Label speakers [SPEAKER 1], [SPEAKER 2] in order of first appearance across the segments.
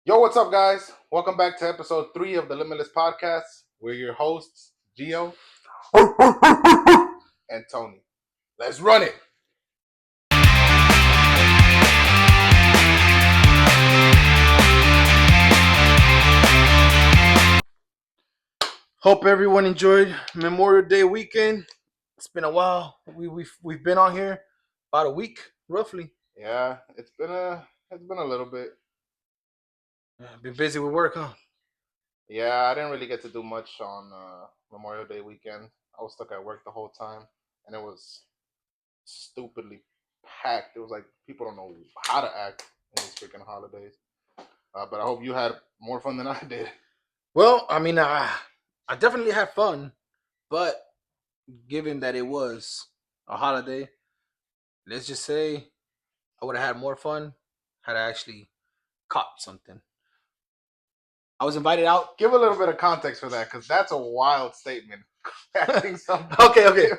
[SPEAKER 1] Yo, what's up, guys? Welcome back to episode 3 of the Limitless podcast. We're your hosts, Gio and Tony. Let's run it.
[SPEAKER 2] Hope everyone enjoyed Memorial Day weekend. It's been a while. We've been on here about a week, roughly.
[SPEAKER 1] Yeah, it's been a little bit.
[SPEAKER 2] Been busy with work, huh?
[SPEAKER 1] Yeah, I didn't really get to do much on Memorial Day weekend. I was stuck at work the whole time, and it was stupidly packed. It was like people don't know how to act in these freaking holidays. But I hope you had more fun than I did.
[SPEAKER 2] Well, I definitely had fun, but given that it was a holiday, let's just say I would have had more fun had I actually caught something. I was invited out.
[SPEAKER 1] Give a little bit of context for that, because that's a wild statement. Acting something.
[SPEAKER 2] Okay.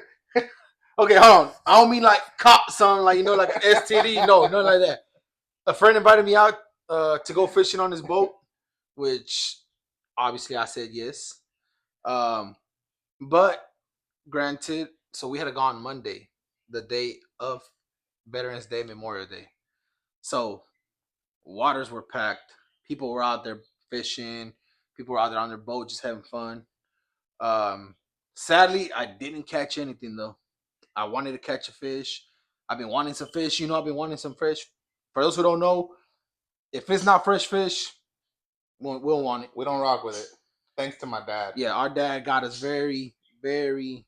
[SPEAKER 2] Okay, hold on. I don't mean like caught something like like STD. No, nothing like that. A friend invited me out to go fishing on his boat, which obviously I said yes. But granted, so we had to go on Monday, the day of Veterans Day, Memorial Day. So waters were packed. People were out there fishing. People were out there on their boat just having fun. Um, Sadly, I didn't catch anything though. I wanted to catch a fish. I've been wanting some fish. I've been wanting some fish. For those who don't know, if it's not fresh fish, we'll want it.
[SPEAKER 1] We don't rock with it. Thanks to my dad.
[SPEAKER 2] Yeah, our dad got us very, very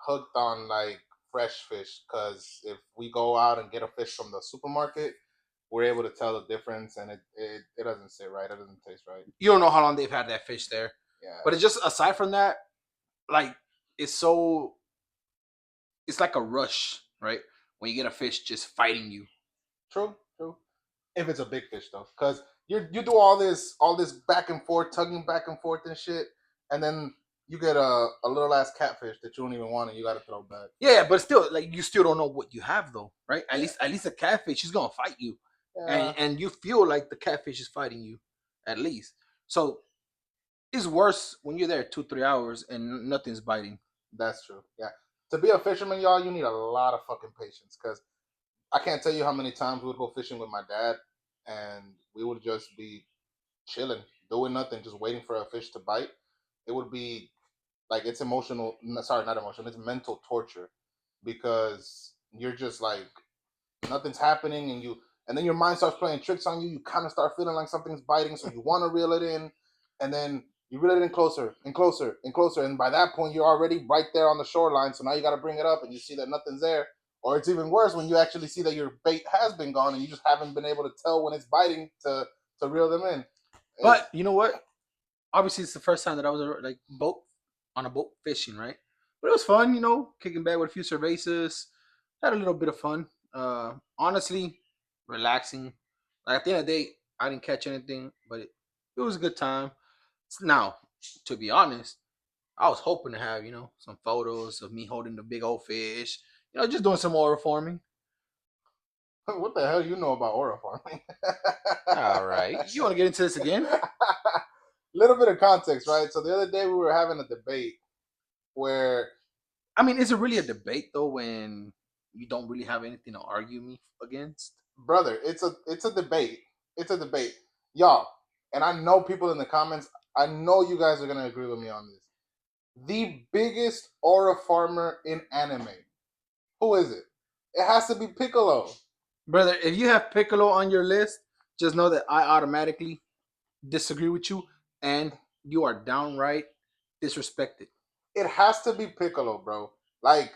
[SPEAKER 1] hooked on like fresh fish, because if we go out and get a fish from the supermarket, we're able to tell the difference, and it doesn't sit right. It doesn't taste right.
[SPEAKER 2] You don't know how long they've had that fish there.
[SPEAKER 1] Yeah.
[SPEAKER 2] But it's just aside from that, like it's like a rush, right? When you get a fish just fighting you.
[SPEAKER 1] True. If it's a big fish though, because you do all this back and forth, tugging back and forth and shit, and then you get a little ass catfish that you don't even want, and you got to throw back.
[SPEAKER 2] Yeah, but still, like you still don't know what you have though, right? At least a catfish is gonna fight you, and you feel like the catfish is fighting you, at least. So it's worse when you're there 2-3 hours and nothing's biting.
[SPEAKER 1] That's true. Yeah, to be a fisherman, y'all, you need a lot of fucking patience, because I can't tell you how many times we would go fishing with my dad, and we would just be chilling, doing nothing, just waiting for a fish to bite. It would be like, it's emotional. Sorry, not emotional. It's mental torture, because you're just like, nothing's happening, and then your mind starts playing tricks on you. You kind of start feeling like something's biting, so you want to reel it in, and then you reel it in closer and closer and closer, and by that point you're already right there on the shoreline. So now you got to bring it up, and you see that nothing's there. Or it's even worse when you actually see that your bait has been gone, and you just haven't been able to tell when it's biting to reel them in.
[SPEAKER 2] But you know what? Obviously, it's the first time that I was on a boat fishing, right? But it was fun, kicking back with a few cervezas. Had a little bit of fun. Honestly, relaxing. Like at the end of the day, I didn't catch anything, but it was a good time. Now, to be honest, I was hoping to have some photos of me holding the big old fish. Just doing some oil farming.
[SPEAKER 1] What the hell you know about oil farming?
[SPEAKER 2] All right, you want to get into this again?
[SPEAKER 1] Little bit of context, right? So the other day we were having a debate where,
[SPEAKER 2] I mean, is it really a debate though when you don't really have anything to argue me against?
[SPEAKER 1] Brother, it's a debate. It's a debate, y'all. And I know people in the comments, I know you guys are gonna agree with me on this. The biggest aura farmer in anime, who is it? It has to be Piccolo.
[SPEAKER 2] Brother, if you have Piccolo on your list, just know that I automatically disagree with you, and you are downright disrespected.
[SPEAKER 1] It has to be Piccolo, bro. Like,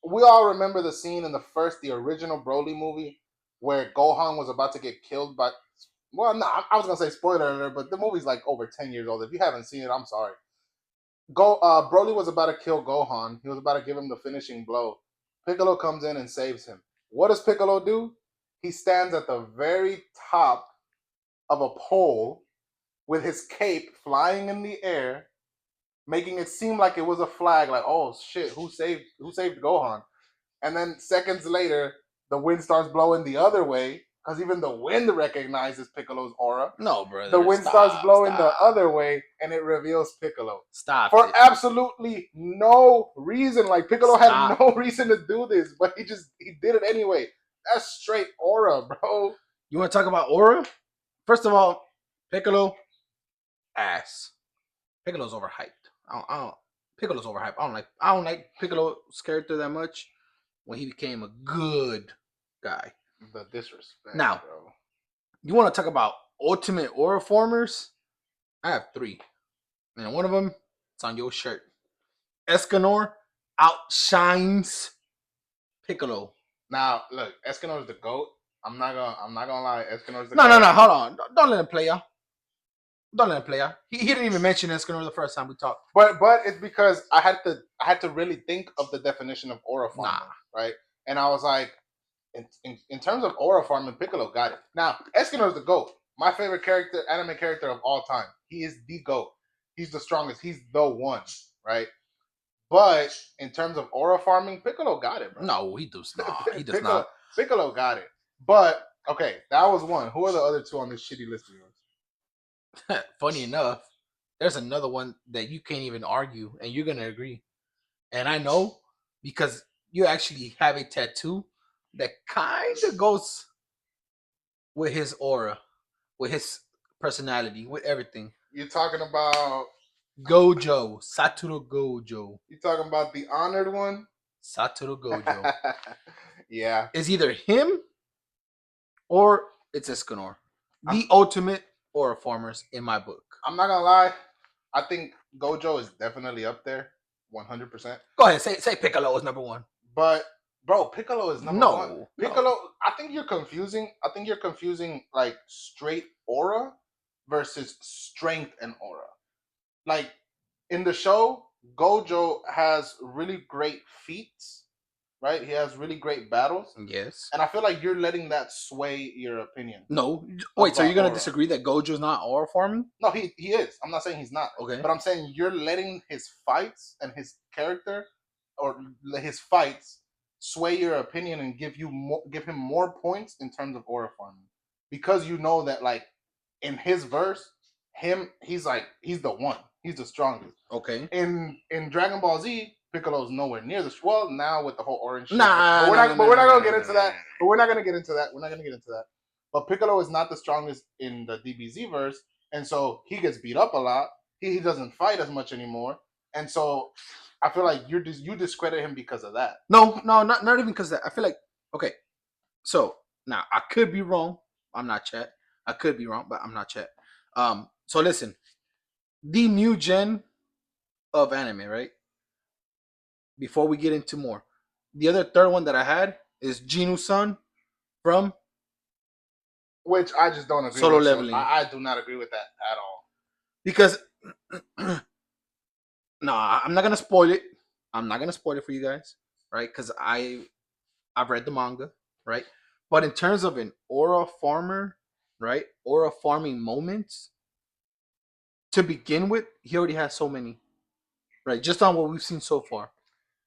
[SPEAKER 1] we all remember the scene in the original Broly movie, where Gohan was about to get killed by. Well, no, I was gonna say spoiler alert, but the movie's like over 10 years old. If you haven't seen it, I'm sorry. Broly was about to kill Gohan. He was about to give him the finishing blow. Piccolo comes in and saves him. What does Piccolo do? He stands at the very top of a pole with his cape flying in the air, making it seem like it was a flag, like, oh shit, who saved Gohan? And then seconds later, the wind starts blowing the other way, because even the wind recognizes Piccolo's aura.
[SPEAKER 2] No,
[SPEAKER 1] The
[SPEAKER 2] brother.
[SPEAKER 1] wind starts
[SPEAKER 2] Stop.
[SPEAKER 1] blowing the
[SPEAKER 2] Stop.
[SPEAKER 1] other way, and it reveals Piccolo
[SPEAKER 2] Stop
[SPEAKER 1] for
[SPEAKER 2] it.
[SPEAKER 1] absolutely no reason. Like Piccolo had
[SPEAKER 2] Stop.
[SPEAKER 1] no reason to do this, but he did it anyway. That's straight aura, bro.
[SPEAKER 2] You want to talk about aura? First of all, Piccolo, ass. Piccolo's overhyped. Piccolo's overhyped. I don't like Piccolo's character that much when he became a good guy.
[SPEAKER 1] The disrespect,
[SPEAKER 2] Now,
[SPEAKER 1] bro.
[SPEAKER 2] you want to talk about ultimate aura formers? I have 3. And one of them, it's on your shirt. Escanor outshines Piccolo.
[SPEAKER 1] Now, look, Escanor's the GOAT. I'm not gonna lie, Escanor's the
[SPEAKER 2] No,
[SPEAKER 1] GOAT.
[SPEAKER 2] no, no. Hold on. Don't let him play ya. Don't let him play ya. He didn't even mention Escanor the first time we talked.
[SPEAKER 1] But it's because I had to really think of the definition of aura farming, right? And I was like, in terms of aura farming, Piccolo got it. Now, Escanor's the GOAT. My favorite character, anime character of all time. He is the GOAT. He's the strongest. He's the one, right? But in terms of aura farming, Piccolo got it, bro.
[SPEAKER 2] No, he does not. He does not.
[SPEAKER 1] Piccolo got it. But okay, that was one. Who are the other 2 on this shitty list of yours?
[SPEAKER 2] Funny enough, there's another one that you can't even argue, and you're gonna agree. And I know because you actually have a tattoo that kind of goes with his aura, with his personality, with everything.
[SPEAKER 1] You're talking about
[SPEAKER 2] Gojo, Satoru Gojo.
[SPEAKER 1] You talking about the honored one?
[SPEAKER 2] Satoru Gojo.
[SPEAKER 1] Yeah.
[SPEAKER 2] It's either him or it's Escanor. The ultimate aura formers in my book.
[SPEAKER 1] I'm not gonna lie. I think Gojo is definitely up there, 100%.
[SPEAKER 2] Go ahead, say Piccolo is number 1.
[SPEAKER 1] But bro, Piccolo is number one. Piccolo,
[SPEAKER 2] no.
[SPEAKER 1] I think you're confusing. I think you're confusing like straight aura versus strength and aura. Like in the show, Gojo has really great feats, right? He has really great battles.
[SPEAKER 2] Yes.
[SPEAKER 1] And I feel like you're letting that sway your opinion.
[SPEAKER 2] No. Wait, so you're going to
[SPEAKER 1] aura.
[SPEAKER 2] disagree that Gojo's not aura farming?
[SPEAKER 1] No, he is. I'm not saying he's not.
[SPEAKER 2] Okay.
[SPEAKER 1] But I'm saying you're letting his fights and his character or his fights sway your opinion and give him more points in terms of aura farming. Because you know that like in his verse, he's the one. He's the strongest.
[SPEAKER 2] Okay.
[SPEAKER 1] In Dragon Ball Z, Piccolo's nowhere near the well now with the whole orange shit.
[SPEAKER 2] Nah,
[SPEAKER 1] but we're not gonna get into that. But we're not gonna get into that. We're not gonna get into that. But Piccolo is not the strongest in the DBZ verse, and so he gets beat up a lot. He doesn't fight as much anymore, and so I feel like you discredit him because of that.
[SPEAKER 2] No, not even because of that. I feel like okay. So now I could be wrong. I'm not Chet. I could be wrong, but I'm not Chet. So listen, the new gen of anime, right? Before we get into more, the other third one that I had is Ginu-san from
[SPEAKER 1] which I just don't agree
[SPEAKER 2] Solo
[SPEAKER 1] with.
[SPEAKER 2] Leveling.
[SPEAKER 1] I do not agree with that at all.
[SPEAKER 2] Because no, I'm not gonna spoil it. I'm not gonna spoil it for you guys, right? Because I've read the manga, right? But in terms of an aura farmer, right? Aura farming moments, to begin with, he already has so many, right? Just on what we've seen so far.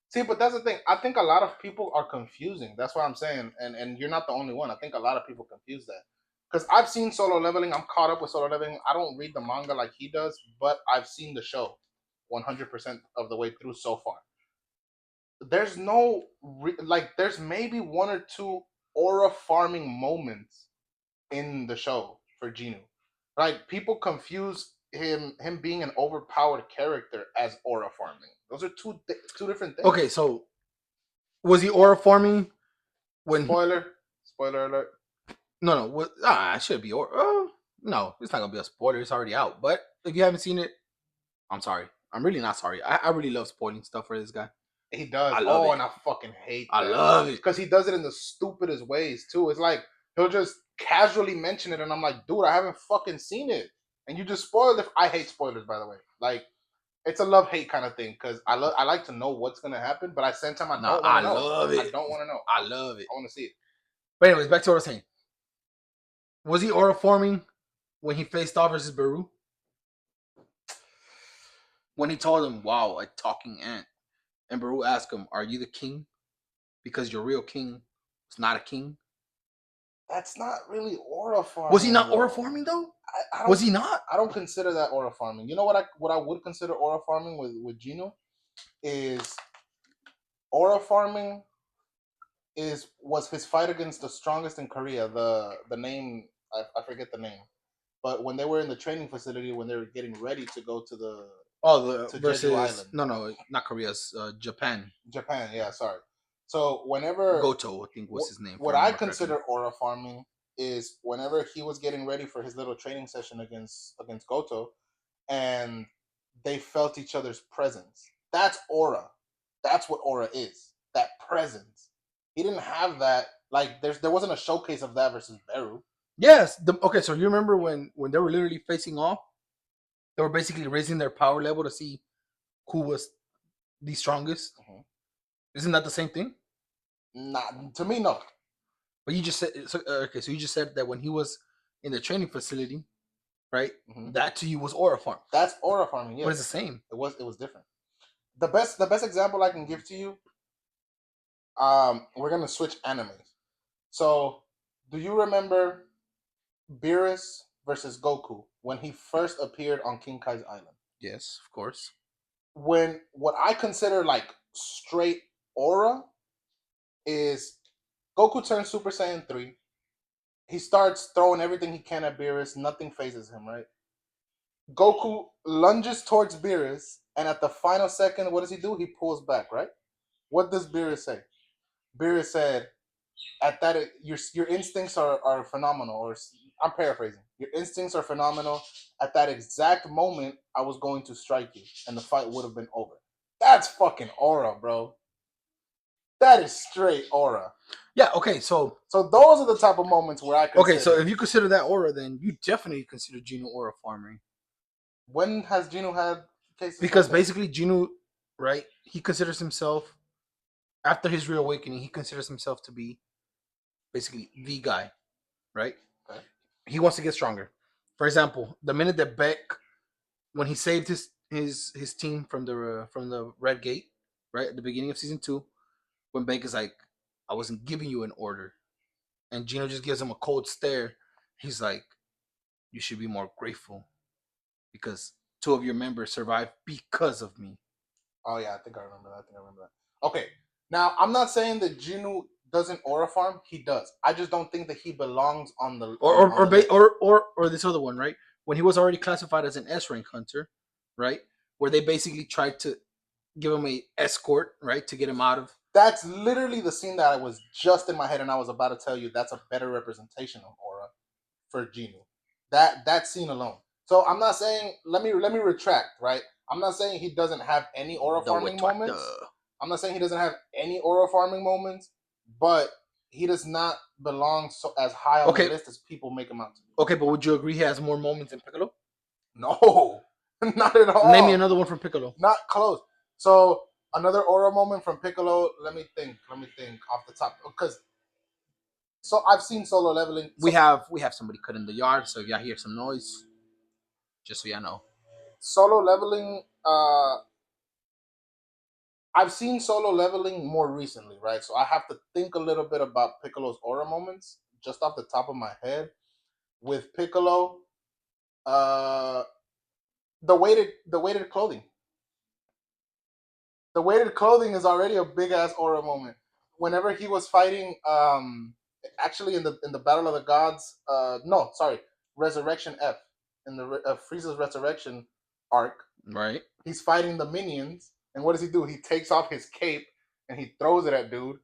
[SPEAKER 1] See, but that's the thing. I think a lot of people are confusing. That's what I'm saying, and you're not the only one. I think a lot of people confuse that because I've seen Solo Leveling. I'm caught up with Solo Leveling. I don't read the manga like he does, but I've seen the show 100% of the way through so far. There's no there's maybe 1 or 2 aura farming moments in the show for Ginu. Like people confuse him being an overpowered character as aura farming. Those are two different things.
[SPEAKER 2] Okay, so was he aura farming when?
[SPEAKER 1] Spoiler alert.
[SPEAKER 2] No. It should be aura. No, it's not gonna be a spoiler. It's already out. But if you haven't seen it, I'm sorry. I'm really not sorry. I really love spoiling stuff for this guy.
[SPEAKER 1] He does.
[SPEAKER 2] I love it.
[SPEAKER 1] And I fucking hate that.
[SPEAKER 2] I love it.
[SPEAKER 1] Because he does it in the stupidest ways, too. It's like, he'll just casually mention it, and I'm like, dude, I haven't fucking seen it. And you just spoiled it. I hate spoilers, by the way. Like, it's a love-hate kind of thing, because I like to know what's going to happen, but at the same time, I don't want to know.
[SPEAKER 2] Love it.
[SPEAKER 1] I don't want to know.
[SPEAKER 2] I love it.
[SPEAKER 1] I want to see it.
[SPEAKER 2] But anyways, back to what I was saying. Was he aura forming when he faced off versus Baru? When he told him, wow, a talking ant. And Baru asked him, are you the king? Because your real king is not a king.
[SPEAKER 1] That's not really aura farming.
[SPEAKER 2] Was he not
[SPEAKER 1] though.
[SPEAKER 2] aura farming though?
[SPEAKER 1] I don't,
[SPEAKER 2] Was he not?
[SPEAKER 1] I don't consider that aura farming. You know what I would consider aura farming with Gino is aura farming was his fight against the strongest in Korea. The name I forget the name, but when they were in the training facility, when they were getting ready to go to the
[SPEAKER 2] Oh,
[SPEAKER 1] to
[SPEAKER 2] versus
[SPEAKER 1] Jeju Island,
[SPEAKER 2] no, not Korea's Japan.
[SPEAKER 1] Japan. Yeah, sorry. So whenever
[SPEAKER 2] Goto, I think was his name, if I
[SPEAKER 1] what I
[SPEAKER 2] remember correctly.
[SPEAKER 1] consider aura farming is whenever he was getting ready for his little training session against Goto, and they felt each other's presence. That's aura. That's what aura is. That presence. He didn't have that. Like there wasn't a showcase of that versus Beru.
[SPEAKER 2] Yes. Okay, so you remember when they were literally facing off, they were basically raising their power level to see who was the strongest.
[SPEAKER 1] Mm-hmm.
[SPEAKER 2] Isn't that the same thing?
[SPEAKER 1] Not to me, no.
[SPEAKER 2] But you just said so, okay. So you just said that when he was in the training facility, right?
[SPEAKER 1] Mm-hmm.
[SPEAKER 2] That to you was aura farm.
[SPEAKER 1] That's aura farming. Yes,
[SPEAKER 2] but it's the same.
[SPEAKER 1] It was different. The best example I can give to you. We're gonna switch animes. So, do you remember Beerus versus Goku when he first appeared on King Kai's island?
[SPEAKER 2] Yes, of course.
[SPEAKER 1] When what I consider like straight aura is Goku turns Super Saiyan 3. He starts throwing everything he can at Beerus. Nothing phases him, right? Goku lunges towards Beerus, and at the final second, what does he do? He pulls back, right? What does Beerus say? Beerus said, at that, your instincts are phenomenal, or I'm paraphrasing. Your instincts are phenomenal. At that exact moment, I was going to strike you, and the fight would have been over. That's fucking aura, bro. That is straight aura.
[SPEAKER 2] Yeah. Okay. So
[SPEAKER 1] those are the type of moments where I consider.
[SPEAKER 2] okay. So if you consider that aura, then you definitely consider Gino aura farming.
[SPEAKER 1] When has Gino had cases?
[SPEAKER 2] Because
[SPEAKER 1] like
[SPEAKER 2] basically Gino, right? He considers himself after his reawakening. He considers himself to be basically the guy, right?
[SPEAKER 1] Okay.
[SPEAKER 2] He wants to get stronger. For example, the minute that Beck, when he saved his team from the Red Gate, right at the beginning of season 2, when Beck is like, "I wasn't giving you an order," and Gino just gives him a cold stare. He's like, "You should be more grateful because 2 of your members survived because of me."
[SPEAKER 1] Oh yeah, I think I remember that. Okay, now I'm not saying that Gino doesn't aura farm. He does. I just don't think that he belongs on the on the list.
[SPEAKER 2] Or this other one, right? When he was already classified as an S rank hunter, right? Where they basically tried to give him a escort, right, to get him out of.
[SPEAKER 1] That's literally the scene that I was just in my head, and I was about to tell you that's a better representation of aura for Gino. That scene alone. So I'm not saying. Let me retract. Right. I'm not saying he doesn't have any aura farming moments. I'm not saying he doesn't have any aura farming moments, but he does not belong as high on the list as people make him out to be.
[SPEAKER 2] Okay, but would you agree he has more moments than Piccolo?
[SPEAKER 1] No, not at all.
[SPEAKER 2] Name me another one from Piccolo.
[SPEAKER 1] Not close. So another aura moment from Piccolo. Let me think off the top, because so I've seen Solo Leveling.
[SPEAKER 2] We have somebody cut in the yard, so if y'all hear some noise, just so y'all know.
[SPEAKER 1] Solo Leveling. I've seen Solo Leveling more recently, right? So I have to think a little bit about Piccolo's aura moments just off the top of my head. With Piccolo, uh, the weighted clothing. The weighted clothing is already a big ass aura moment. Whenever he was fighting, actually in the Battle of the Gods, no, sorry, Resurrection F in the Frieza's Resurrection arc,
[SPEAKER 2] right?
[SPEAKER 1] He's fighting the minions, and what does he do? He takes off his cape and he throws it at dude,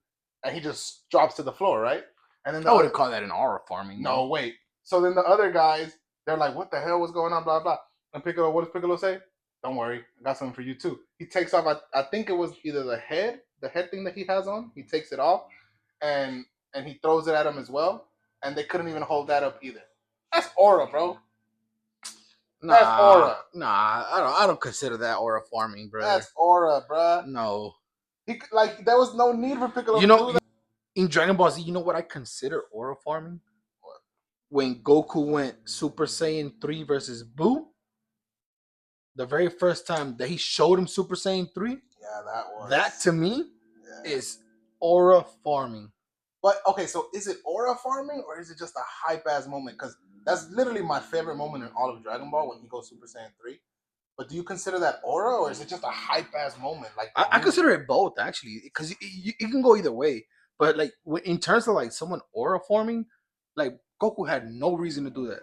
[SPEAKER 1] and he just drops to the floor, right? And then
[SPEAKER 2] I wouldn't call that an aura farming.
[SPEAKER 1] No, wait. So then the other guys, they're like, "What the hell was going on?" Blah blah. And Piccolo, what does Piccolo say? Don't worry, I got something for you too. He takes off. I think it was either the head thing that he has on. He takes it off, and he throws it at him as well. And they couldn't even hold that up either. That's aura, bro. That's aura.
[SPEAKER 2] Nah, I don't consider that aura farming, bro.
[SPEAKER 1] That's aura, bro.
[SPEAKER 2] No.
[SPEAKER 1] There was no need for Piccolo
[SPEAKER 2] to
[SPEAKER 1] do that.
[SPEAKER 2] In Dragon Ball Z, you know what I consider aura farming? What? When Goku went Super Saiyan 3 versus Boo, the very first time that he showed him Super Saiyan 3,
[SPEAKER 1] yeah, that
[SPEAKER 2] to me is aura farming.
[SPEAKER 1] But okay, so is it aura farming or is it just a hype ass moment? Because that's literally my favorite moment in all of Dragon Ball when he goes Super Saiyan 3. But do you consider that aura or is it just a hype ass moment? Like the
[SPEAKER 2] I consider it both actually, because it can go either way. But like in terms of like someone aura forming, like Goku had no reason to do that.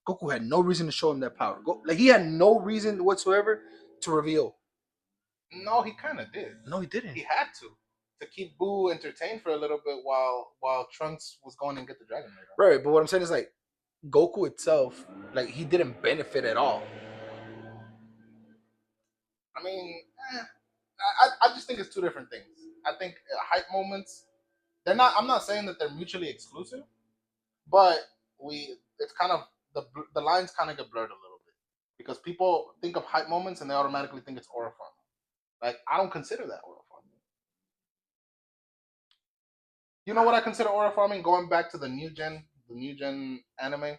[SPEAKER 2] Goku had no reason to show him that power. Like he had no reason whatsoever to reveal.
[SPEAKER 1] No, he kind of did.
[SPEAKER 2] No, he didn't.
[SPEAKER 1] He had to keep Boo entertained for a little bit while Trunks was going and get the Dragon Maid.
[SPEAKER 2] Right, but what I'm saying is like Goku itself, like he didn't benefit at all.
[SPEAKER 1] I mean, I just think it's two different things. I think hype moments, they're not. I'm not saying that they're mutually exclusive, but it's kind of the lines kind of get blurred a little bit because people think of hype moments and they automatically think it's aura farming. Like I don't consider that aura farming. You know what I consider aura farming? Going back to the new gen anime,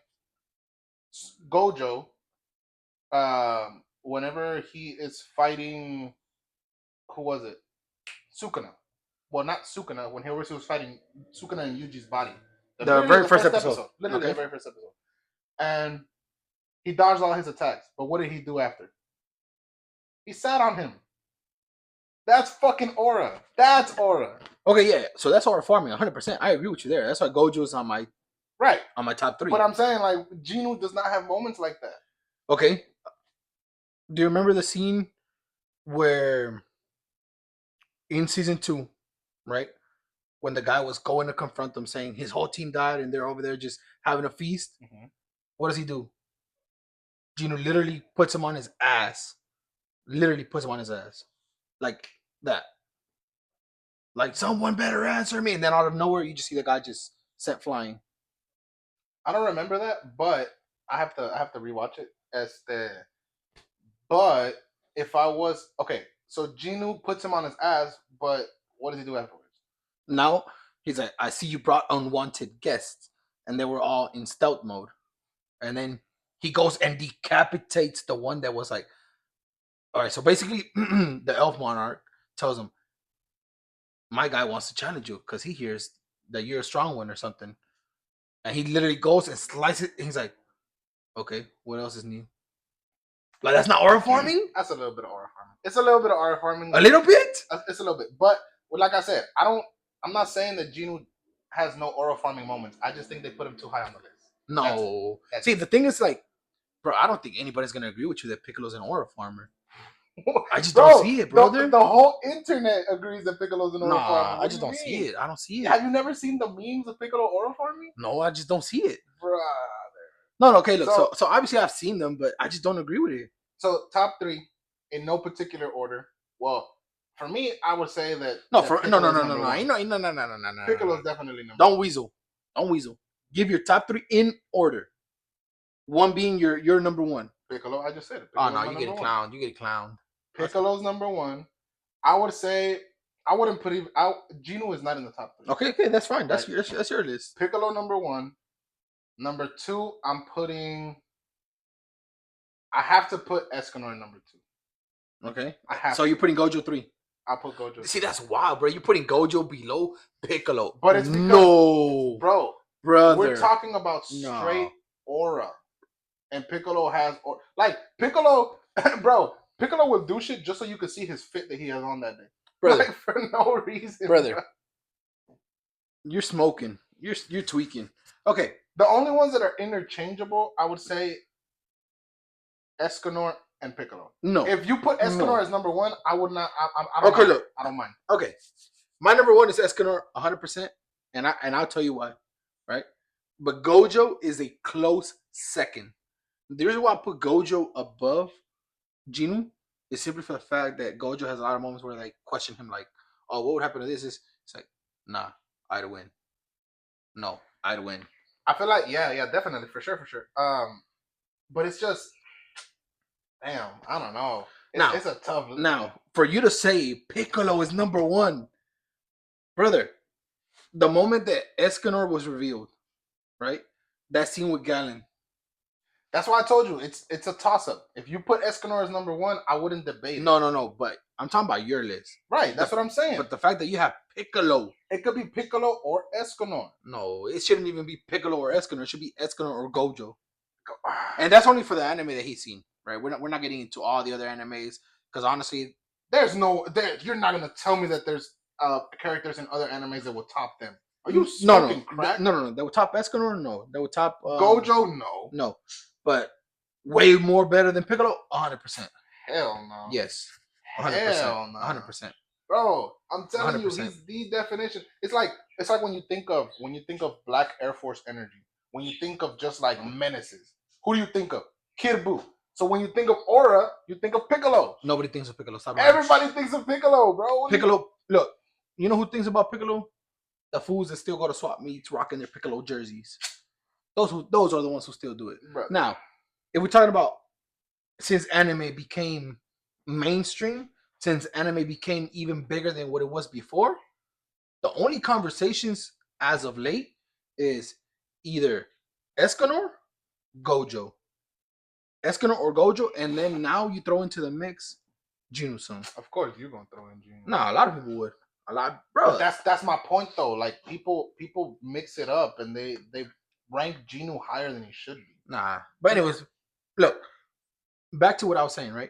[SPEAKER 1] Gojo. Whenever he is fighting, who was it? Sukuna. Well, not Sukuna. When he was fighting Sukuna and Yuji's body.
[SPEAKER 2] The very first episode.
[SPEAKER 1] Literally the very first episode. And he dodged all his attacks. But what did he do after? He sat on him. That's fucking aura. That's aura.
[SPEAKER 2] Okay, yeah. So that's aura farming, 100%. I agree with you there. That's why Gojo's on my top 3.
[SPEAKER 1] But I'm saying like Genu does not have moments like that.
[SPEAKER 2] Okay. Do you remember the scene where in season 2, right? When the guy was going to confront them, saying his whole team died and they're over there just having a feast. Mm-hmm. What does he do? Geno literally puts him on his ass. Literally puts him on his ass. Like that. Like, someone better answer me. And then out of nowhere, you just see the guy just sent flying.
[SPEAKER 1] I don't remember that, but I have to rewatch it. But if I was okay, so Genu puts him on his ass, but what does he do afterwards?
[SPEAKER 2] Now he's like, I see you brought unwanted guests, and they were all in stealth mode. And then he goes and decapitates the one that was like, all right. So basically, the elf monarch tells him, my guy wants to challenge you because he hears that you're a strong one or something. And he literally goes and slices it. And he's like, okay, what else is new? Like, that's not aura farming?
[SPEAKER 1] That's a little bit of aura farming. It's a little bit of aura farming.
[SPEAKER 2] A little bit?
[SPEAKER 1] It's a little bit. But like I said, I'm not saying that Genu has no aura farming moments. I just think they put him too high on the list.
[SPEAKER 2] No. See, the thing is, like, bro, I don't think anybody's going to agree with you that Piccolo's an aura farmer. I just don't see it, brother.
[SPEAKER 1] The whole internet agrees that Piccolo's an aura farmer.
[SPEAKER 2] I just don't see it. I don't see it.
[SPEAKER 1] Have you never seen the memes of Piccolo aura farming?
[SPEAKER 2] No, I just don't see it.
[SPEAKER 1] Brother.
[SPEAKER 2] No, okay, look. So obviously I've seen them, but I just don't agree with it.
[SPEAKER 1] So top 3 in no particular order. Well, for me, I would say that
[SPEAKER 2] no.
[SPEAKER 1] Piccolo's definitely number.
[SPEAKER 2] Don't weasel. Give your top 3 in order. 1 being your number 1.
[SPEAKER 1] Piccolo, I just said it.
[SPEAKER 2] Oh no, you get a clown. You get clowned.
[SPEAKER 1] Piccolo's number 1. I would say I wouldn't put even out. Geno is not in the top 3.
[SPEAKER 2] Okay, that's fine. That's your list.
[SPEAKER 1] Piccolo number 1. Number 2, I'm putting. I have to put Escanor number 2.
[SPEAKER 2] Okay. So you're putting Gojo 3.
[SPEAKER 1] I'll put Gojo.
[SPEAKER 2] See, that's wild, bro. You're putting Gojo below Piccolo.
[SPEAKER 1] But it's because, brother, we're talking about straight aura, and Piccolo has Piccolo, bro. Piccolo will do shit just so you can see his fit that he has on that day,
[SPEAKER 2] brother,
[SPEAKER 1] like, for no reason,
[SPEAKER 2] brother. Bro. You're smoking. You're tweaking. Okay.
[SPEAKER 1] The only ones that are interchangeable, I would say, Escanor and Piccolo.
[SPEAKER 2] No.
[SPEAKER 1] If you put Escanor as number 1, I would not. I don't mind. Look. I don't mind.
[SPEAKER 2] Okay. My number 1 is Escanor 100%, and I'll tell you why. Right? But Gojo is a close second. The reason why I put Gojo above Geno is simply for the fact that Gojo has a lot of moments where they question him, like, oh, what would happen to this? It's like, nah, I'd win. No, I'd win.
[SPEAKER 1] I feel like, yeah, definitely, for sure. But it's just, damn, I don't know. It's a tough.
[SPEAKER 2] Now, for you to say Piccolo is number 1, brother, the moment that Escanor was revealed, right? That scene with Galen.
[SPEAKER 1] That's why I told you it's a toss up. If you put Escanor as number 1, I wouldn't debate it.
[SPEAKER 2] No. But I'm talking about your list.
[SPEAKER 1] Right. That's what I'm saying.
[SPEAKER 2] But the fact that you have Piccolo.
[SPEAKER 1] It could be Piccolo or Escanor.
[SPEAKER 2] No, it shouldn't even be Piccolo or Escanor. It should be Escanor or Gojo. And that's only for the anime that he's seen, right? We're not getting into all the other animes because honestly,
[SPEAKER 1] You're not gonna tell me that there's characters in other animes that will top them. Are you
[SPEAKER 2] no,
[SPEAKER 1] smoking crack?
[SPEAKER 2] no. That would top Escanor, no. That would top
[SPEAKER 1] Gojo, no.
[SPEAKER 2] no. But way more better than Piccolo, 100%.
[SPEAKER 1] Hell no.
[SPEAKER 2] Yes, 100%.
[SPEAKER 1] Hell no.
[SPEAKER 2] 100%.
[SPEAKER 1] Bro, I'm telling
[SPEAKER 2] 100%.
[SPEAKER 1] you, he's the definition. It's like when you think of Black Air Force energy, when you think of just like menaces, who do you think of? Kid Buu. So when you think of aura, you think of Piccolo.
[SPEAKER 2] Nobody thinks of Piccolo. Stop
[SPEAKER 1] Everybody thinks of Piccolo, bro.
[SPEAKER 2] Piccolo, look, you know who thinks about Piccolo? The fools that still go to swap meets rocking their Piccolo jerseys. Those are the ones who still do it.
[SPEAKER 1] Bro.
[SPEAKER 2] Now, if we're talking about since anime became mainstream, since anime became even bigger than what it was before, the only conversations as of late is either Escanor, Gojo. Escanor or Gojo, and then now you throw into the mix Jinu-san.
[SPEAKER 1] Of course, you're gonna throw in Jinu.
[SPEAKER 2] Nah, a lot of people would. A lot, bro.
[SPEAKER 1] But that's my point though. Like people mix it up and they rank Jinu higher than he should be.
[SPEAKER 2] Nah. But anyways, look, back to what I was saying, right?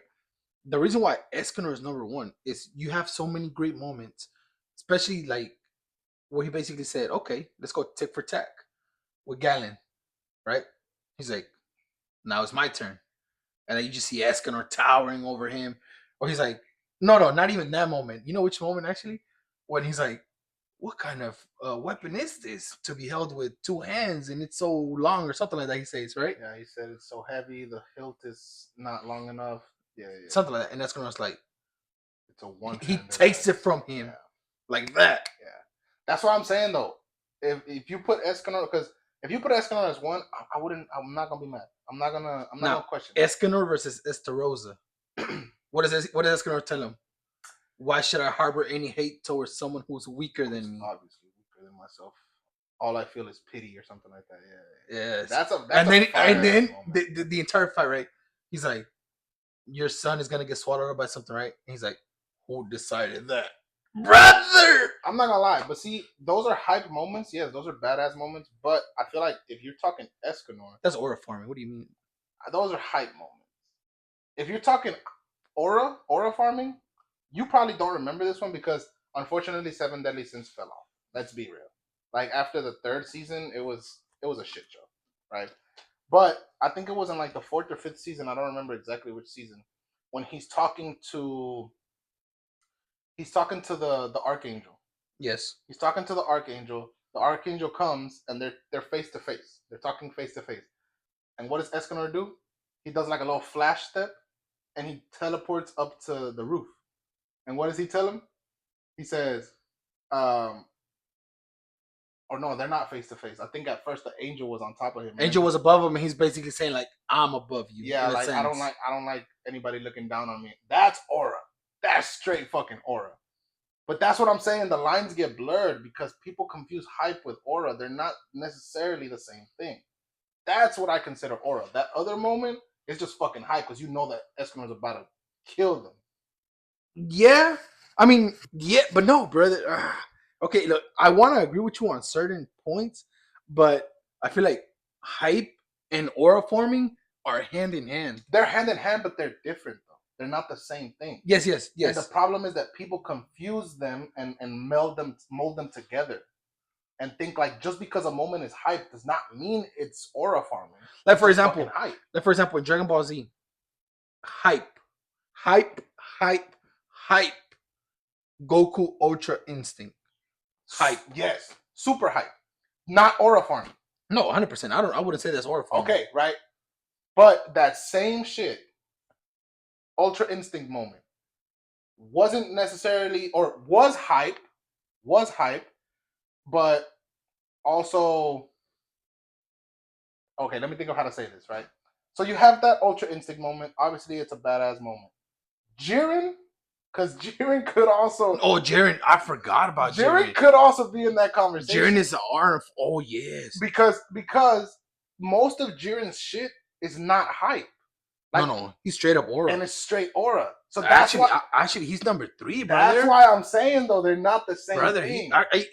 [SPEAKER 2] The reason why Escanor is number one is you have so many great moments, especially like where he basically said, okay, let's go tick for tack with Galen, right? He's like, now it's my turn. And then you just see Escanor towering over him. Or he's like, no, not even that moment. You know which moment actually? When he's like, what kind of weapon is this to be held with two hands and it's so long or something like that he says, right?
[SPEAKER 1] Yeah, he said it's so heavy, the hilt is not long enough. Yeah.
[SPEAKER 2] Something like that. And Escanor's like,
[SPEAKER 1] it's a one.
[SPEAKER 2] He takes it from him like that.
[SPEAKER 1] Yeah. That's what I'm saying though. If you put Escanor, because if you put Escanor as one, I'm not gonna be mad. I'm not gonna question.
[SPEAKER 2] Escanor versus Estarossa. What does Escanor tell him? Why should I harbor any hate towards someone who's weaker than me?
[SPEAKER 1] Obviously weaker than myself. All I feel is pity or something like that. Yeah.
[SPEAKER 2] Yes.
[SPEAKER 1] That's
[SPEAKER 2] and then the entire fight, right? He's like, your son is gonna get swallowed up by something, right? And he's like, who decided that? Brother!
[SPEAKER 1] I'm not gonna lie, but see, those are hype moments. Yes, those are badass moments. But I feel like if you're talking Escanor,
[SPEAKER 2] that's aura farming. What do you mean?
[SPEAKER 1] Those are hype moments. If you're talking aura farming, you probably don't remember this one because unfortunately, Seven Deadly Sins fell off. Let's be real. Like after the third season, it was a shit show, right? But I think it was in like the fourth or fifth season. I don't remember exactly which season. When he's talking to the Archangel.
[SPEAKER 2] Yes.
[SPEAKER 1] He's talking to the Archangel. The Archangel comes and they're face to face. They're talking face to face. And what does Escanor do? He does like a little flash step and he teleports up to the roof. And what does he tell him? He says, or no, they're not face to face. I think at first the angel was on top of him.
[SPEAKER 2] Angel was above him, and he's basically saying like, "I'm above you."
[SPEAKER 1] Yeah, like I don't like anybody looking down on me. That's aura. That's straight fucking aura. But that's what I'm saying. The lines get blurred because people confuse hype with aura. They're not necessarily the same thing. That's what I consider aura. That other moment is just fucking hype because you know that Escanor's about to kill them.
[SPEAKER 2] Yeah, I mean, yeah, but no, brother. Okay, look, I want to agree with you on certain points, but I feel like hype and aura forming are hand in hand.
[SPEAKER 1] They're hand in hand, but they're different though. They're not the same thing.
[SPEAKER 2] Yes.
[SPEAKER 1] And the problem is that people confuse them and mold them together, and think like just because a moment is hype does not mean it's aura farming.
[SPEAKER 2] Like for example, in Dragon Ball Z, hype. Goku Ultra Instinct. Hype.
[SPEAKER 1] Yes. Super hype. Not aura farming.
[SPEAKER 2] No, 100%. I wouldn't say that's aura farming.
[SPEAKER 1] Okay, right. But that same shit, Ultra Instinct moment, wasn't necessarily, or was hype, but also, okay, let me think of how to say this, right? So you have that Ultra Instinct moment. Obviously, it's a badass moment. Jiren, because Jiren could also...
[SPEAKER 2] Oh, Jiren. I forgot about Jiren.
[SPEAKER 1] Jiren could also be in that conversation.
[SPEAKER 2] Jiren is the arm. Oh, yes.
[SPEAKER 1] Because most of Jiren's shit is not hype. Like,
[SPEAKER 2] no, he's straight up aura.
[SPEAKER 1] and it's straight aura. So that's why.
[SPEAKER 2] Actually, he's number 3,
[SPEAKER 1] That's
[SPEAKER 2] brother.
[SPEAKER 1] why I'm saying though they're not the same
[SPEAKER 2] Brother,
[SPEAKER 1] thing.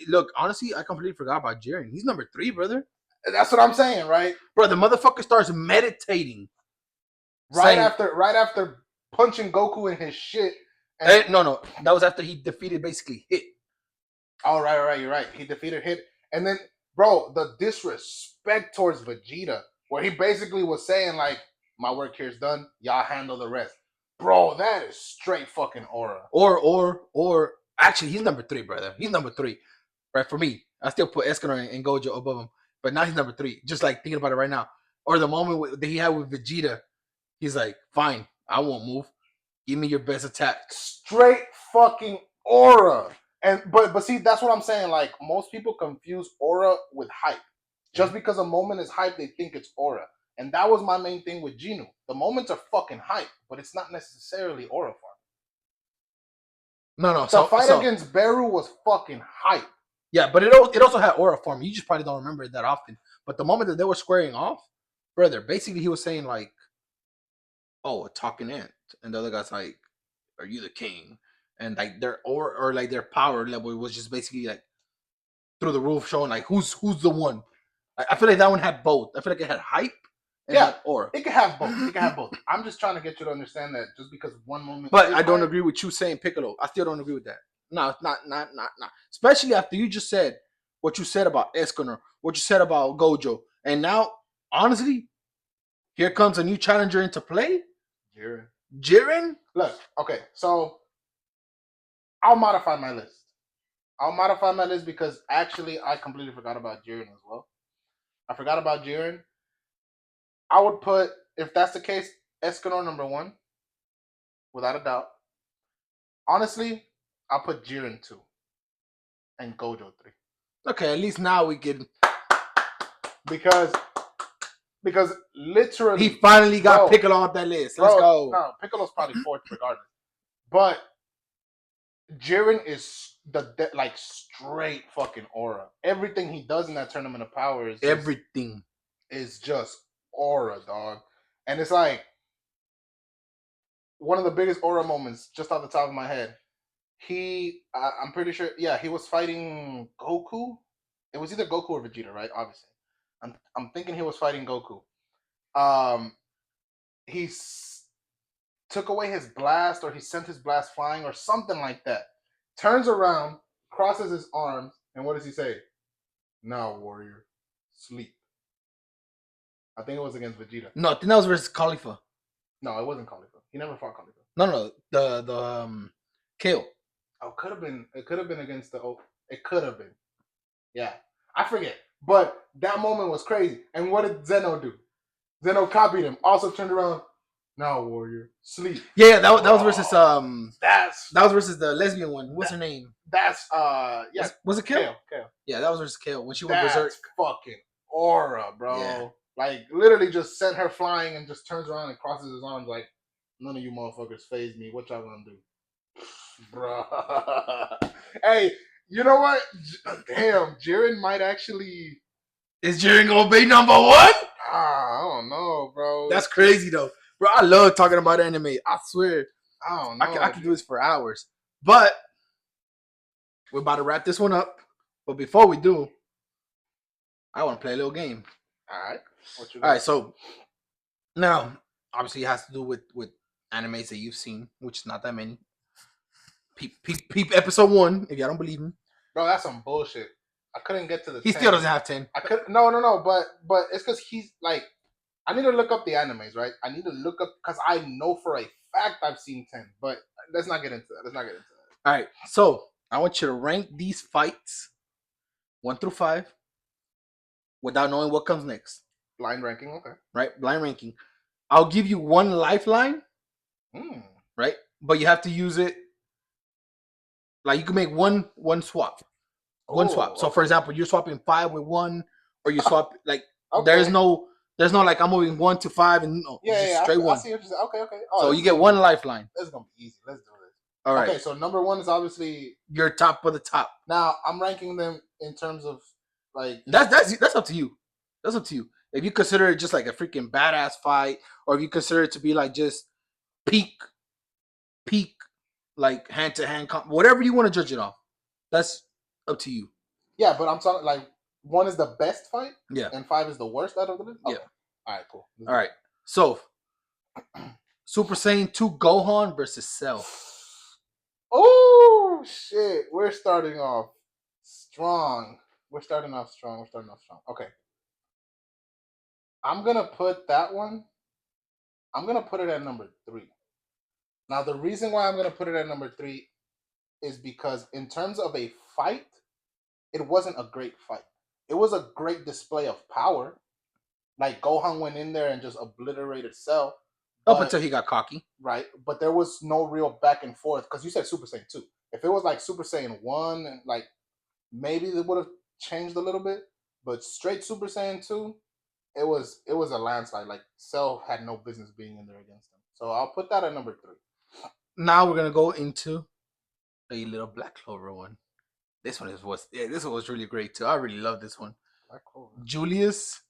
[SPEAKER 2] look, honestly, I completely forgot about Jiren. He's number 3, brother.
[SPEAKER 1] That's what I'm saying, right?
[SPEAKER 2] Bro, the motherfucker starts meditating.
[SPEAKER 1] Right after punching Goku in his shit.
[SPEAKER 2] No, that was after he defeated basically Hit.
[SPEAKER 1] Oh, right, you're right. He defeated Hit, and then, bro, the disrespect towards Vegeta, where he basically was saying like, "My work here's done. Y'all handle the rest." Bro, that is straight fucking aura.
[SPEAKER 2] Or actually, he's number 3, brother. He's number 3, right? For me, I still put Escanor and Gojo above him, but now he's number 3. Just like thinking about it right now, or the moment that he had with Vegeta, he's like, "Fine, I won't move. Give me your best attack."
[SPEAKER 1] Straight fucking aura. And but see, that's what I'm saying. Like, most people confuse aura with hype. Just because a moment is hype, they think it's aura. And that was my main thing with Genu. The moments are fucking hype, but it's not necessarily aura form.
[SPEAKER 2] No.
[SPEAKER 1] The fight against Beru was fucking hype.
[SPEAKER 2] Yeah, but it also had aura form. You just probably don't remember it that often. But the moment that they were squaring off, brother, basically he was saying like, "Oh, a talking ant," and the other guy's like, "Are you the king?" And like their or like their power level was just basically like through the roof, showing like who's the one. I feel like that one had both. I feel like it had hype. And
[SPEAKER 1] Yeah,
[SPEAKER 2] had aura.
[SPEAKER 1] It can have both. It can have both. I'm just trying to get you to understand that just because one moment.
[SPEAKER 2] But I don't agree with you saying Piccolo. I still don't agree with that. No, it's not. Especially after you just said what you said about Escanor, what you said about Gojo, and now, honestly, here comes a new challenger into play. Jiren.
[SPEAKER 1] Look, okay, so I'll modify my list. Because actually I completely forgot about Jiren as well. I forgot about Jiren. I would put, if that's the case, Escanor number 1, without a doubt. Honestly, I'll put Jiren 2 and Gojo 3.
[SPEAKER 2] Okay, at least now we can.
[SPEAKER 1] Because literally
[SPEAKER 2] he finally got Piccolo off that list. Let's go.
[SPEAKER 1] No, Piccolo's probably 4th regardless. But Jiren is like straight fucking aura. Everything he does in that Tournament of Power is
[SPEAKER 2] everything
[SPEAKER 1] is just aura, dog. And it's like one of the biggest aura moments, just off the top of my head. I'm pretty sure, yeah, he was fighting Goku. It was either Goku or Vegeta, right? Obviously, I'm thinking he was fighting Goku. He took away his blast, or he sent his blast flying, or something like that. Turns around, crosses his arms, and what does he say? "Now, warrior, sleep." I think it was against Vegeta.
[SPEAKER 2] No, I think that was versus Khalifa.
[SPEAKER 1] No, it wasn't Khalifa. He never fought Khalifa.
[SPEAKER 2] No, the Kale.
[SPEAKER 1] Oh, could have been. It could have been against the. It could have been. Yeah, I forget. But that moment was crazy. And what did Zeno do? Zeno copied him. Also turned around. "Now, warrior, sleep."
[SPEAKER 2] Yeah, that was versus
[SPEAKER 1] that
[SPEAKER 2] was versus the lesbian one. What's her name?
[SPEAKER 1] That's yeah.
[SPEAKER 2] Was it Kale?
[SPEAKER 1] Kale.
[SPEAKER 2] Yeah, that was versus Kale when she went berserk.
[SPEAKER 1] Fucking aura, bro. Yeah. Like, literally just sent her flying and just turns around and crosses his arms like, "None of you motherfuckers phase me. What y'all gonna do?" Bro. Hey, you know what? Damn, Jiren might actually.
[SPEAKER 2] Is Jiren gonna be number 1?
[SPEAKER 1] I don't know, bro.
[SPEAKER 2] That's crazy though, bro. I love talking about anime. I swear.
[SPEAKER 1] I don't know.
[SPEAKER 2] I can do this for hours. But we're about to wrap this one up. But before we do, I want to play a little game.
[SPEAKER 1] All right.
[SPEAKER 2] All right. So now, obviously, it has to do with animes that you've seen, which is not that many. Peep episode 1 if y'all don't believe me.
[SPEAKER 1] Bro, that's some bullshit. I couldn't get to the.
[SPEAKER 2] He
[SPEAKER 1] 10.
[SPEAKER 2] still doesn't have 10.
[SPEAKER 1] I could no, but it's because he's like, I need to look up the animes, right? I need to look up because I know for a fact I've seen 10. But let's not get into that.
[SPEAKER 2] All right, so I want you to rank these fights 1 through 5 without knowing what comes next.
[SPEAKER 1] Blind ranking, okay.
[SPEAKER 2] Right, blind ranking. I'll give you 1 lifeline. Right, but you have to use it. Like, you can make one swap. One swap. So, okay. For example, you're swapping 5 with 1, or you swap like okay. There's no like I'm moving 1 to 5 and no, straight 1.
[SPEAKER 1] I see what you're saying. Okay. Oh,
[SPEAKER 2] so you get 1 lifeline.
[SPEAKER 1] This is gonna be easy. Let's do this.
[SPEAKER 2] All right.
[SPEAKER 1] Okay, so number 1 is obviously
[SPEAKER 2] your top of the top.
[SPEAKER 1] Now I'm ranking them in terms of like
[SPEAKER 2] that's up to you. That's up to you. If you consider it just like a freaking badass fight, or if you consider it to be like just peak, like hand to hand, whatever you want to judge it off, that's up to you.
[SPEAKER 1] Yeah, but I'm talking like one is the best fight
[SPEAKER 2] Yeah,
[SPEAKER 1] and 5 is the worst out of the list.
[SPEAKER 2] yeah.
[SPEAKER 1] Okay, all right, cool. Let's
[SPEAKER 2] All
[SPEAKER 1] do
[SPEAKER 2] right. So, Super Saiyan 2 Gohan versus Cell.
[SPEAKER 1] that. Oh shit, we're starting off strong. We're starting off strong. We're starting off strong. Okay, I'm gonna put that one. I'm gonna put it at number 3. Now, the reason why I'm gonna put it at number 3 is because in terms of a fight, it wasn't a great fight. It was a great display of power. Like Gohan went in there and just obliterated Cell,
[SPEAKER 2] Up
[SPEAKER 1] but
[SPEAKER 2] until he got cocky.
[SPEAKER 1] right, but there was no real back and forth because you said Super Saiyan 2. If it was like Super Saiyan 1, and like maybe it would have changed a little bit, but straight Super Saiyan 2, it was a landslide. Like Cell had no business being in there against him. So I'll put that at number 3.
[SPEAKER 2] Now we're gonna go into a little Black Clover one. This one was really great too. I really love this one.
[SPEAKER 1] Black Clover.
[SPEAKER 2] Julius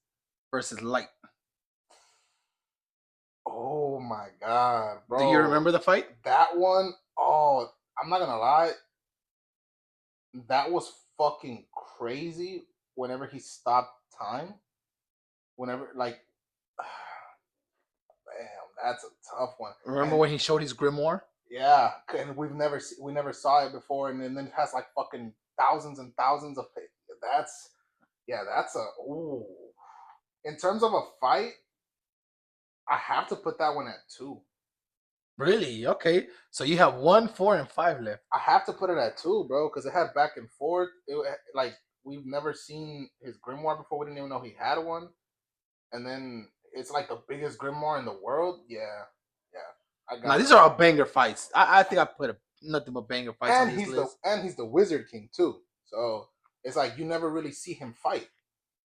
[SPEAKER 2] versus Light.
[SPEAKER 1] Oh my god,
[SPEAKER 2] Do you
[SPEAKER 1] bro.
[SPEAKER 2] remember the fight?
[SPEAKER 1] That one, oh, I'm not gonna lie. That was fucking crazy whenever he stopped time. Whenever, like, damn, that's a tough one.
[SPEAKER 2] Remember
[SPEAKER 1] And
[SPEAKER 2] when he showed his grimoire?
[SPEAKER 1] yeah, and we never saw it before, and then it has like fucking thousands and thousands of. That's yeah, that's a ooh. In terms of a fight, I have to put that one at 2.
[SPEAKER 2] Really? Okay. So you have 1, 4, and 5 left.
[SPEAKER 1] I have to put it at 2, bro, because it had back and forth. Like we've never seen his grimoire before. We didn't even know he had one, and then it's like the biggest grimoire in the world. Yeah, yeah, I
[SPEAKER 2] Now
[SPEAKER 1] got
[SPEAKER 2] these
[SPEAKER 1] it.
[SPEAKER 2] are all banger fights. I think I put nothing but banger fights on
[SPEAKER 1] And
[SPEAKER 2] this list.
[SPEAKER 1] he's the Wizard King too. So it's like you never really see him fight,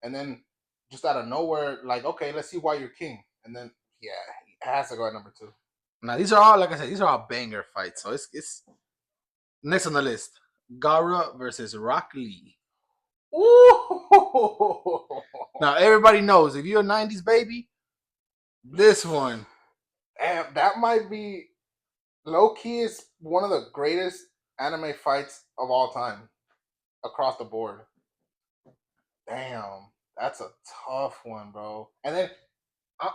[SPEAKER 1] and then just out of nowhere, like okay, let's see why you're king, and then yeah, he has to go at number 2.
[SPEAKER 2] Now these are all, like I said, these are all banger fights. So it's next on the list. Gara versus Rock Lee.
[SPEAKER 1] Ooh,
[SPEAKER 2] Now everybody knows if you're a '90s baby, this one.
[SPEAKER 1] and that might be low key is one of the greatest anime fights of all time across the board. Damn, that's a tough one, bro. And then I,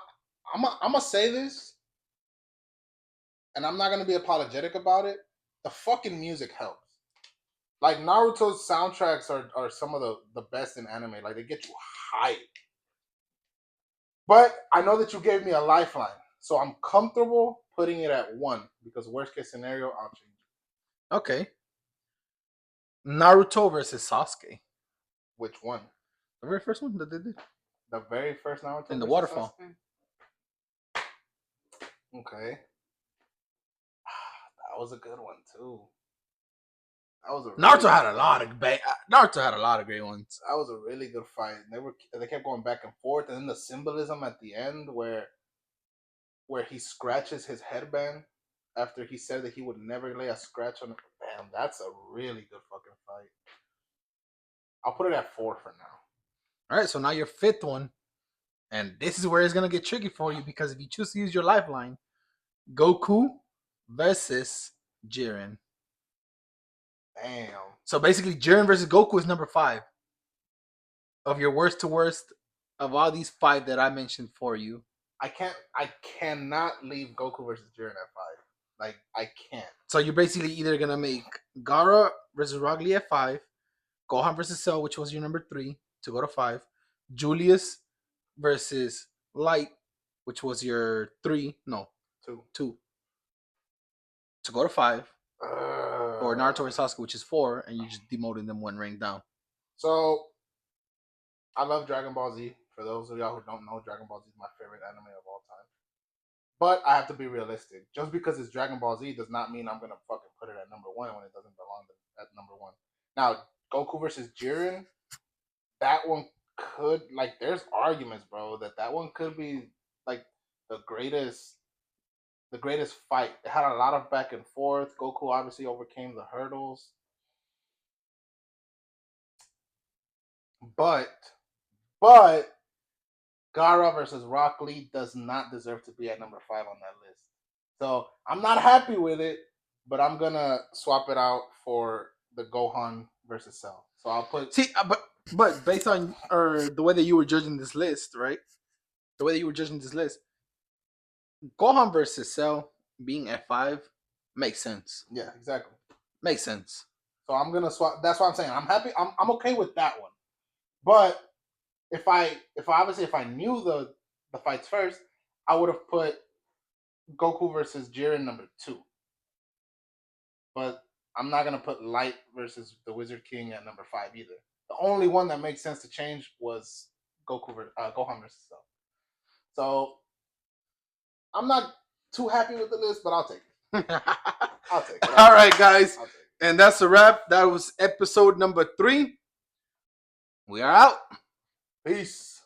[SPEAKER 1] I'm gonna say this, and I'm not gonna be apologetic about it. The fucking music helps. Like Naruto's soundtracks are some of the best in anime. Like they get you hype. But I know that you gave me a lifeline, so I'm comfortable putting it at 1 because worst case scenario, I'll change it.
[SPEAKER 2] Okay. Naruto versus Sasuke.
[SPEAKER 1] Which one?
[SPEAKER 2] The very first one that they did
[SPEAKER 1] The very first Naruto
[SPEAKER 2] in the
[SPEAKER 1] versus
[SPEAKER 2] waterfall.
[SPEAKER 1] Sasuke? Okay. That was a good one too. That was a really
[SPEAKER 2] Naruto
[SPEAKER 1] good
[SPEAKER 2] had a
[SPEAKER 1] fight.
[SPEAKER 2] lot of Naruto had a lot of great ones.
[SPEAKER 1] That was a really good fight. They kept going back and forth, and then the symbolism at the end where he scratches his headband after he said that he would never lay a scratch on it. Damn, that's a really good fucking fight. I'll put it at 4 for now.
[SPEAKER 2] All right, so now your fifth one, and this is where it's gonna get tricky for you because if you choose to use your lifeline, Goku versus Jiren.
[SPEAKER 1] Damn.
[SPEAKER 2] So basically, Jiren versus Goku is number 5 of your worst to worst of all these 5 that I mentioned for you.
[SPEAKER 1] I cannot leave Goku versus Jiren at 5. Like I can't.
[SPEAKER 2] So you're basically either gonna make Gara versus Rock Lee at 5, Gohan versus Cell, which was your number 3, to go to 5, Julius versus Light, which was your 3, no,
[SPEAKER 1] 2.
[SPEAKER 2] 2, to go to 5, or Naruto
[SPEAKER 1] Uh,
[SPEAKER 2] versus Sasuke, which is 4, and you're just demoting them 1 rank down.
[SPEAKER 1] so I love Dragon Ball Z. For those of y'all who don't know, Dragon Ball Z is my favorite anime of all time. But I have to be realistic. Just because it's Dragon Ball Z does not mean I'm gonna fucking put it at number 1 when it doesn't belong at number 1. Now, Goku versus Jiren, that one could like. There's arguments, bro, that one could be like the greatest the greatest fight. It had a lot of back and forth. Goku obviously overcame the hurdles, but but Gara versus Rock Lee does not deserve to be at number 5 on that list. So I'm not happy with it, but I'm gonna swap it out for the Gohan versus Cell. So I'll put
[SPEAKER 2] See, but based on or the way that you were judging this list, right? The way that you were judging this list, Gohan versus Cell being at 5 makes sense.
[SPEAKER 1] yeah, exactly.
[SPEAKER 2] Makes sense.
[SPEAKER 1] So I'm gonna swap. That's what I'm saying. I'm happy. I'm okay with that one. But if I knew the fights first, I would have put Goku versus Jiren number 2. But I'm not gonna put Light versus the Wizard King at number 5 either. The only one that makes sense to change was Gohan versus Cell. So I'm not too happy with the list, but I'll take it. I'll take it.
[SPEAKER 2] All right, guys.
[SPEAKER 1] I'll take it.
[SPEAKER 2] And that's a wrap. That was episode number 3. We are out.
[SPEAKER 1] Peace.